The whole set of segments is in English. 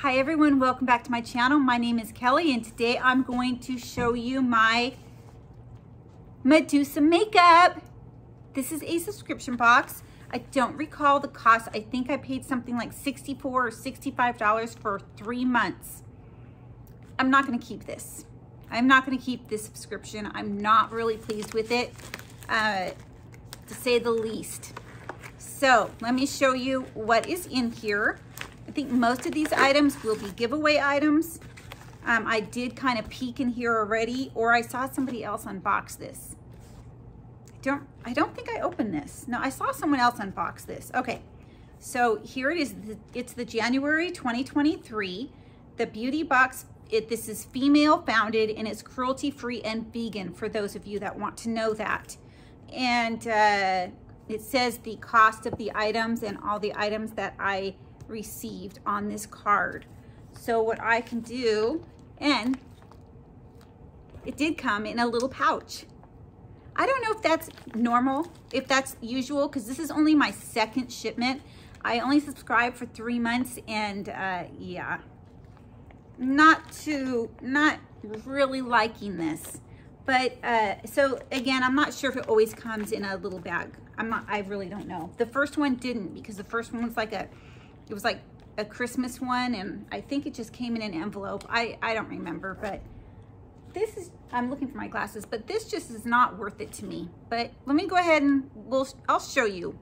Hi everyone, welcome back to my channel. My name is Kelly and today I'm going to show you my Medusa makeup. This is a subscription box. I don't recall the cost. I think I paid something like $64 or $65 for 3 months. I'm not going to keep this. I'm not going to keep this subscription. I'm not really pleased with it, to say the least. So let me show you what is in here. I think most of these items will be giveaway items. I did kind of peek in here already, or I saw somebody else unbox this. I don't think I opened this. No, I saw someone else unbox this. Okay, so here it is. It's the January 2023. The beauty box, this is female founded and it's cruelty free and vegan for those of you that want to know that. And it says the cost of the items and all the items that I received on this card. So what I can do, and it did come in a little pouch. I don't know if that's normal, if that's usual, because this is only my second shipment. I only subscribed for 3 months, and yeah, not really liking this. But so again, I'm not sure if it always comes in a little bag. I really don't know. The first one didn't, because the first one was like it was like a Christmas one, and I think it just came in an envelope. I don't remember, but this is, I'm looking for my glasses, but this just is not worth it to me. But let me go ahead and I'll show you.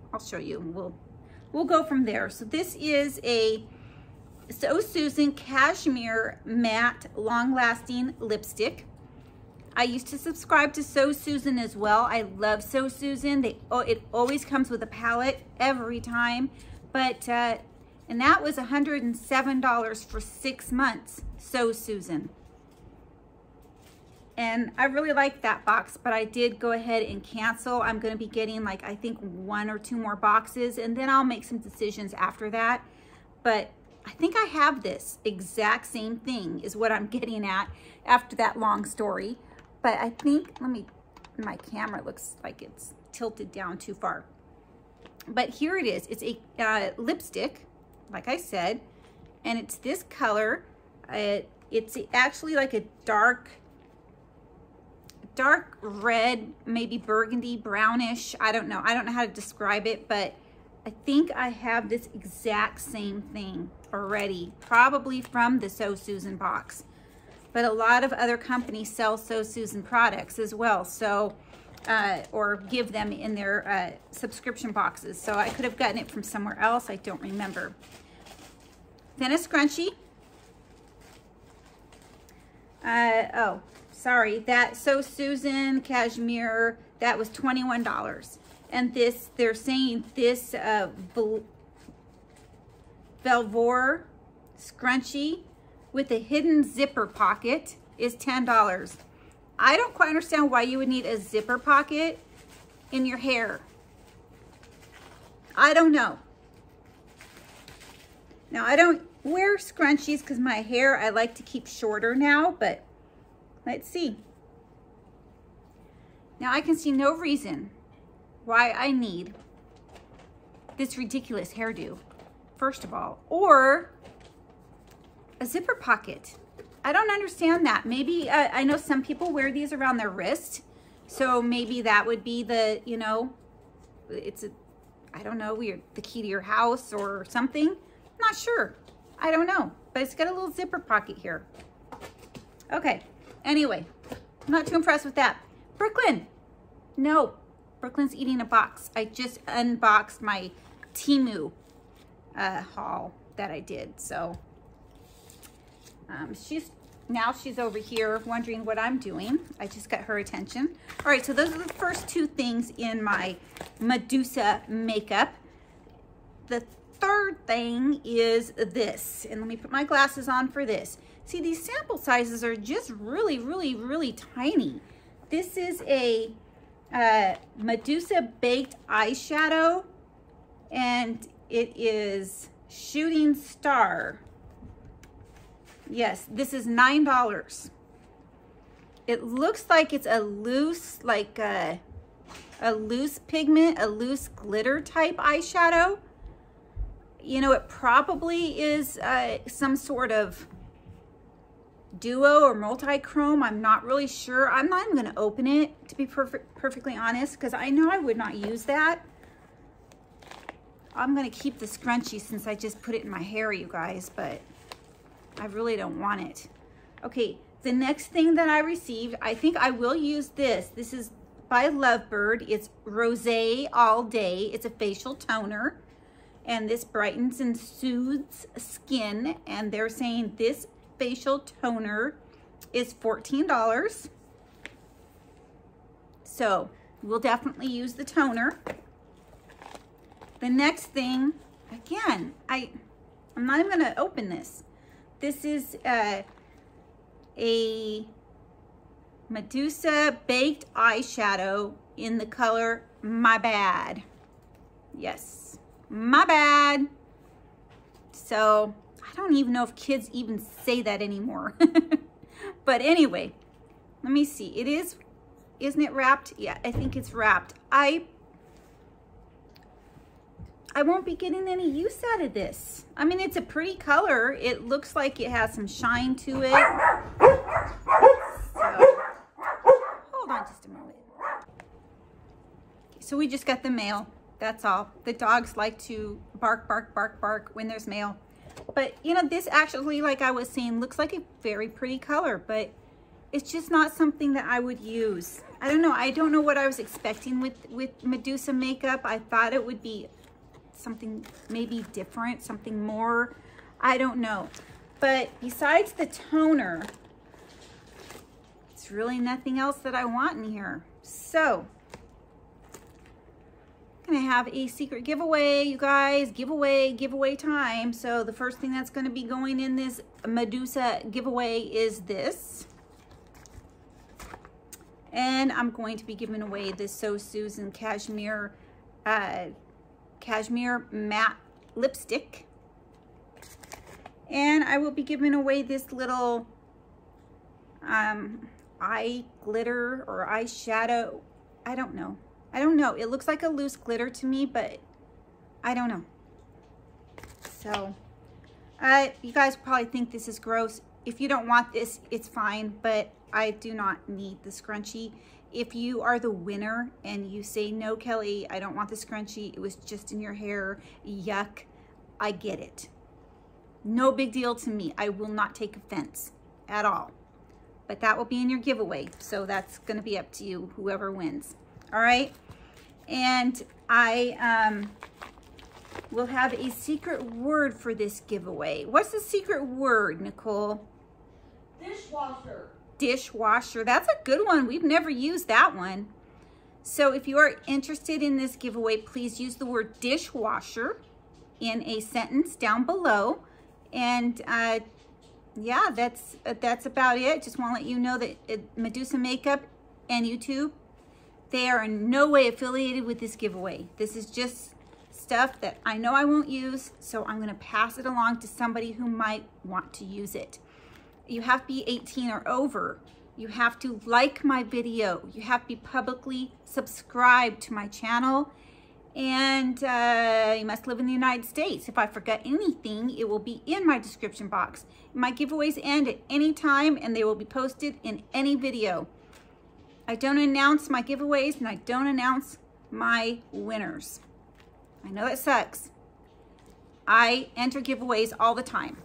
We'll go from there. So this is a So Susan Cashmere Matte Long Lasting Lipstick. I used to subscribe to So Susan as well. I love So Susan. It always comes with a palette every time. But and that was $107 for 6 months, So Susan. And I really like that box, but I did go ahead and cancel. I'm gonna be getting like, I think 1 or 2 more boxes, and then I'll make some decisions after that. But I think I have this exact same thing is what I'm getting at after that long story. But I think, my camera looks like it's tilted down too far. But here it is. It's a lipstick, like I said, and it's this color. It's actually like a dark red, maybe burgundy, brownish. I don't know how to describe it, but I think I have this exact same thing already, probably from the So Susan box. But a lot of other companies sell So Susan products as well, so or give them in their subscription boxes. So I could have gotten it from somewhere else. I don't remember. Then a scrunchie. Oh, sorry. That So Susan Cashmere, that was $21. And this, they're saying this Velvor scrunchie with a hidden zipper pocket is $10. I don't quite understand why you would need a zipper pocket in your hair. I don't know. Now, I don't wear scrunchies because my hair, I like to keep shorter now, but let's see. Now, I can see no reason why I need this ridiculous hairdo, first of all, or a zipper pocket. I don't understand that. Maybe, I know some people wear these around their wrist, so maybe that would be the, you know, it's a, I don't know, the key to your house or something. I'm not sure. I don't know, but it's got a little zipper pocket here. Okay, anyway, I'm not too impressed with that. Brooklyn, no, Brooklyn's eating a box. I just unboxed my Temu haul that I did, so she's over here wondering what I'm doing. I just got her attention. All right, so those are the first 2 things in my Medusa makeup. The third thing is this, and let me put my glasses on for this. See, these sample sizes are just really, really, really tiny. This is a Medusa baked eyeshadow, and it is Shooting Star. Yes, this is $9. It looks like it's a loose, like a loose pigment, a loose glitter type eyeshadow. You know, it probably is some sort of duo or multi-chrome. I'm not really sure. I'm not even going to open it, to be perfectly honest, because I know I would not use that. I'm going to keep the scrunchie since I just put it in my hair, you guys, but I really don't want it. Okay, the next thing that I received, I think I will use this. This is by Lovebird. It's Rosé All Day. It's a facial toner, and this brightens and soothes skin, and they're saying this facial toner is $14. So we'll definitely use the toner. The next thing, again, I'm not even going to open this. This is a Medusa baked eyeshadow in the color My Bad. Yes, My Bad. So I don't even know if kids even say that anymore. But anyway, let me see. It is, isn't it wrapped? Yeah, I think it's wrapped. I won't be getting any use out of this. I mean, it's a pretty color. It looks like it has some shine to it. So, hold on just a moment. Okay, so we just got the mail. That's all. The dogs like to bark, bark, bark, bark when there's mail. But, you know, this actually, like I was saying, looks like a very pretty color, but it's just not something that I would use. I don't know. I don't know what I was expecting with Medusa makeup. I thought it would be something maybe different, something more. I don't know. But besides the toner, it's really nothing else that I want in here. So I'm gonna have a secret giveaway, you guys. Giveaway time. So the first thing that's gonna be going in this Medusa giveaway is this. And I'm going to be giving away this So Susan Cashmere matte lipstick. And I will be giving away this little eye glitter or eyeshadow. I don't know. It looks like a loose glitter to me, but I don't know. So you guys probably think this is gross. If you don't want this, it's fine, but I do not need the scrunchie. If you are the winner and you say, no, Kelly, I don't want the scrunchie, it was just in your hair, yuck, I get it. No big deal to me. I will not take offense at all. But that will be in your giveaway. So that's going to be up to you, whoever wins. All right. And I will have a secret word for this giveaway. What's the secret word, Nicole? Dishwasher. Dishwasher. That's a good one. We've never used that one. So if you are interested in this giveaway, please use the word dishwasher in a sentence down below. And yeah, that's about it. Just want to let you know that Medusa Makeup and YouTube, they are in no way affiliated with this giveaway. This is just stuff that I know I won't use, so I'm going to pass it along to somebody who might want to use it. You have to be 18 or over. You have to like my video. You have to be publicly subscribed to my channel. And you must live in the United States. If I forgot anything, it will be in my description box. My giveaways end at any time, and they will be posted in any video. I don't announce my giveaways, and I don't announce my winners. I know that sucks. I enter giveaways all the time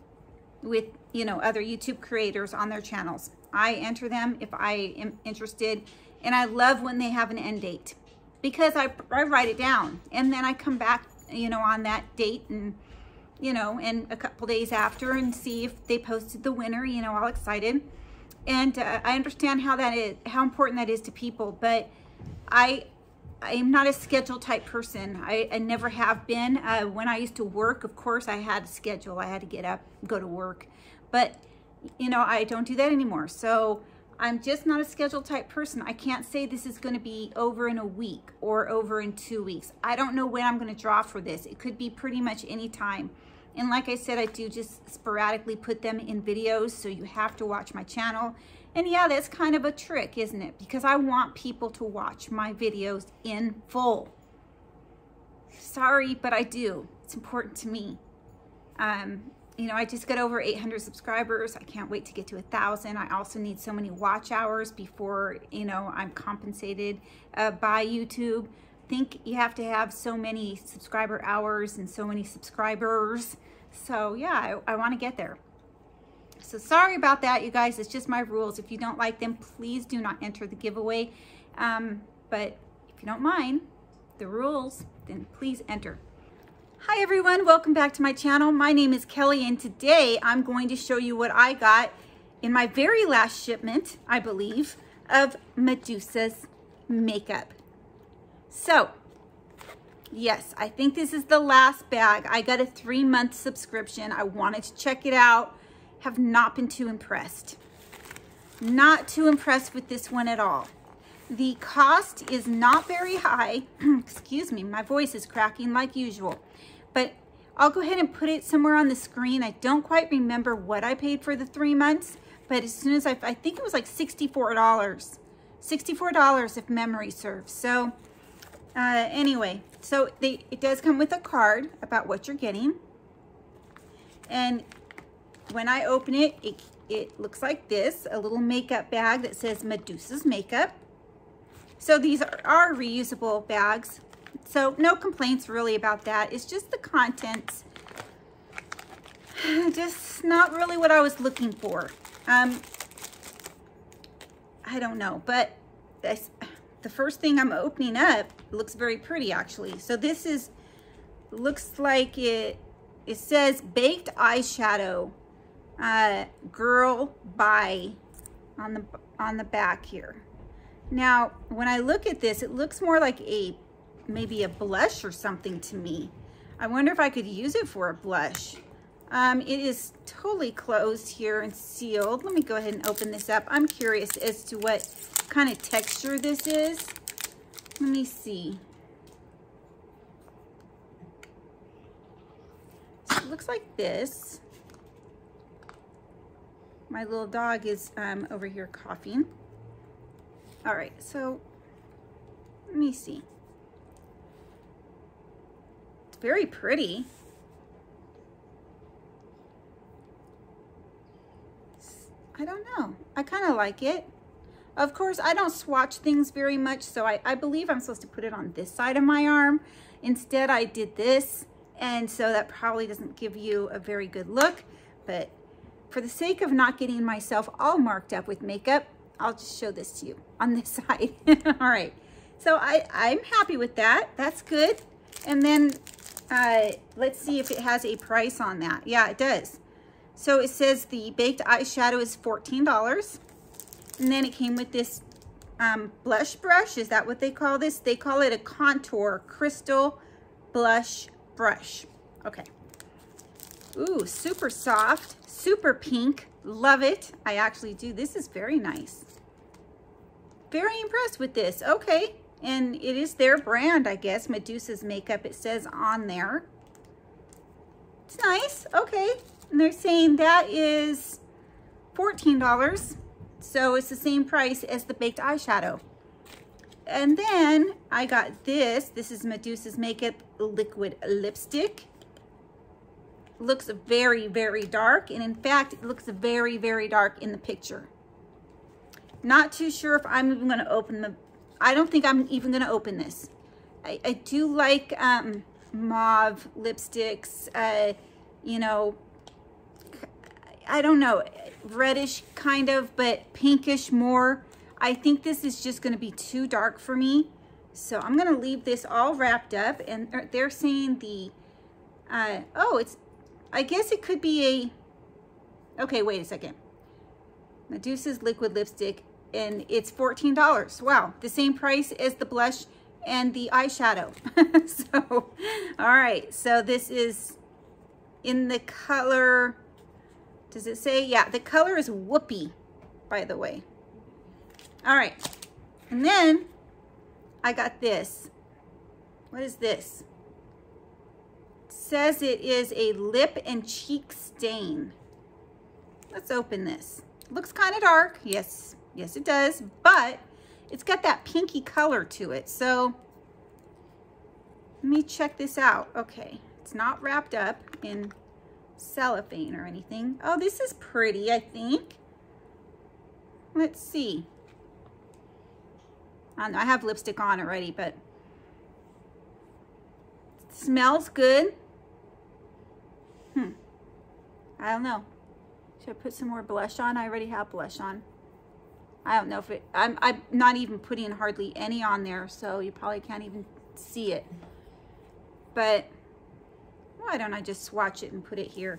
with, you know, other YouTube creators on their channels. I enter them if I am interested, and I love when they have an end date, because I write it down, and then I come back, you know, on that date, and, you know, and a couple days after, and see if they posted the winner, you know, all excited. And I understand how that is, how important that is to people, but I am not a schedule type person. I never have been. When I used to work, of course, I had a schedule. I had to get up, go to work, but, you know, I don't do that anymore. So I'm just not a schedule type person. I can't say this is going to be over in a week or over in 2 weeks. I don't know when I'm going to draw for this. It could be pretty much any time. And like I said, I do just sporadically put them in videos, so you have to watch my channel. And yeah, that's kind of a trick, isn't it? Because I want people to watch my videos in full. Sorry, but I do. It's important to me. You know, I just got over 800 subscribers. I can't wait to get to 1,000. I also need so many watch hours before, you know, I'm compensated by YouTube. I think you have to have so many subscriber hours and so many subscribers. So yeah, I want to get there. So sorry about that, you guys. It's just my rules. If you don't like them, please do not enter the giveaway. But if you don't mind the rules, then please enter. Hi everyone, welcome back to my channel. My name is Kelly, and today I'm going to show you what I got in my very last shipment, I believe, of Medusa's makeup. So, yes, I think this is the last bag. I got a 3-month subscription. I wanted to check it out. Have not been too impressed. Not too impressed with this one at all. The cost is not very high. Excuse me, my voice is cracking like usual. But I'll go ahead and put it somewhere on the screen. I don't quite remember what I paid for the 3 months, but as soon as I think it was like $64. $64 if memory serves. So anyway, so it does come with a card about what you're getting. And when I open it, it looks like this, a little makeup bag that says Medusa's Makeup. So these are reusable bags. So no complaints really about that. It's just the contents. Just not really what I was looking for. I don't know, but the first thing I'm opening up looks very pretty actually. So this looks like it says baked eyeshadow, girl bye on the back here. Now, when I look at this, it looks more like maybe a blush or something to me. I wonder if I could use it for a blush. It is totally closed here and sealed. Let me go ahead and open this up. I'm curious as to what kind of texture this is. Let me see. So it looks like this. My little dog is over here coughing. All right, so let me see. It's very pretty. I don't know. I kind of like it. Of course, I don't swatch things very much, so I believe I'm supposed to put it on this side of my arm. Instead, I did this, and so that probably doesn't give you a very good look, but for the sake of not getting myself all marked up with makeup, I'll just show this to you on this side. All right, so I'm happy with that. That's good. And then let's see if it has a price on that. Yeah, it does. So it says the baked eyeshadow is $14. And then it came with this blush brush. Is that what they call this? They call it a contour crystal blush brush. Okay. Ooh, super soft, super pink. Love it. I actually do. This is very nice. Very impressed with this. Okay. And it is their brand, I guess. Medusa's Makeup, it says on there. It's nice. Okay. And they're saying that is $14. So it's the same price as the baked eyeshadow. And then I got this. This is Medusa's Makeup Liquid Lipstick. Looks very, very dark. And in fact, it looks very, very dark in the picture. Not too sure if I'm even going to open I don't think I'm even going to open this. I do like mauve lipsticks, you know, I don't know, reddish kind of, but pinkish more. I think this is just going to be too dark for me. So I'm going to leave this all wrapped up. And they're saying the, oh, I guess it could be okay, wait a second. Medusa's liquid lipstick, and it's $14. Wow, the same price as the blush and the eyeshadow. So, all right, so this is in the color, does it say? Yeah, the color is Whoopee, by the way. All right, and then I got this. What is this? It says it is a lip and cheek stain. Let's open this. Looks kind of dark. Yes, yes it does, but it's got that pinky color to it. So let me check this out. Okay, It's not wrapped up in cellophane or anything. Oh, this is pretty, I think. Let's see. I have lipstick on already, but it smells good. I don't know. Should I put some more blush on? I already have blush on. I don't know if it, I'm not even putting hardly any on there, so you probably can't even see it. But why don't I just swatch it and put it here?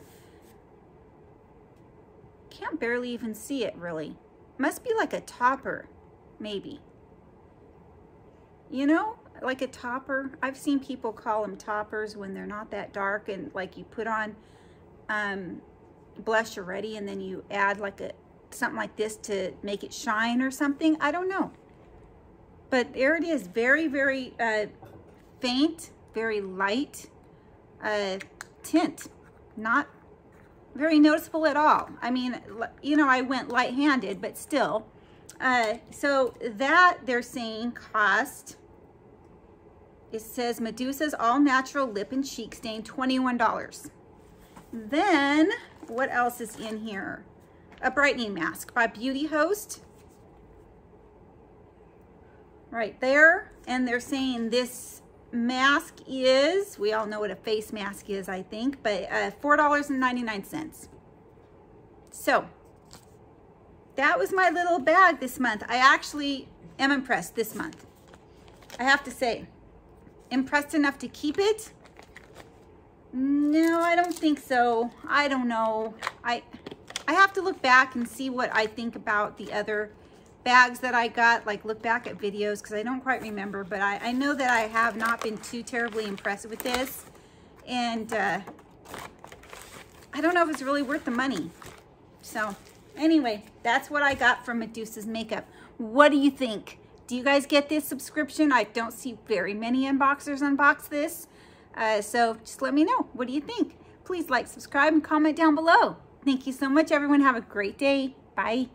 Can't barely even see it, really. Must be like a topper, maybe. You know, like a topper. I've seen people call them toppers when they're not that dark, and like you put on blush already and then you add like something like this to make it shine or something. I don't know. But there it is. Very, very faint, very light tint. Not very noticeable at all. I mean, you know, I went light-handed, but still. So that they're saying cost, it says Medusa's All Natural Lip and Cheek Stain, $21. Then, what else is in here? A brightening mask by Beauty Host. Right there. And they're saying this mask is, we all know what a face mask is, I think, but $4.99. So, that was my little bag this month. I actually am impressed this month. I have to say, impressed enough to keep it? No, I don't think so. I don't know. I have to look back and see what I think about the other bags that I got, like look back at videos, because I don't quite remember, but I know that I have not been too terribly impressed with this. And I don't know if it's really worth the money. So anyway, that's what I got from Medusa's makeup. What do you think? Do you guys get this subscription? I don't see very many unboxers unbox this. So just let me know. What do you think? Please like, subscribe, and comment down below. Thank you so much, everyone. Have a great day. Bye.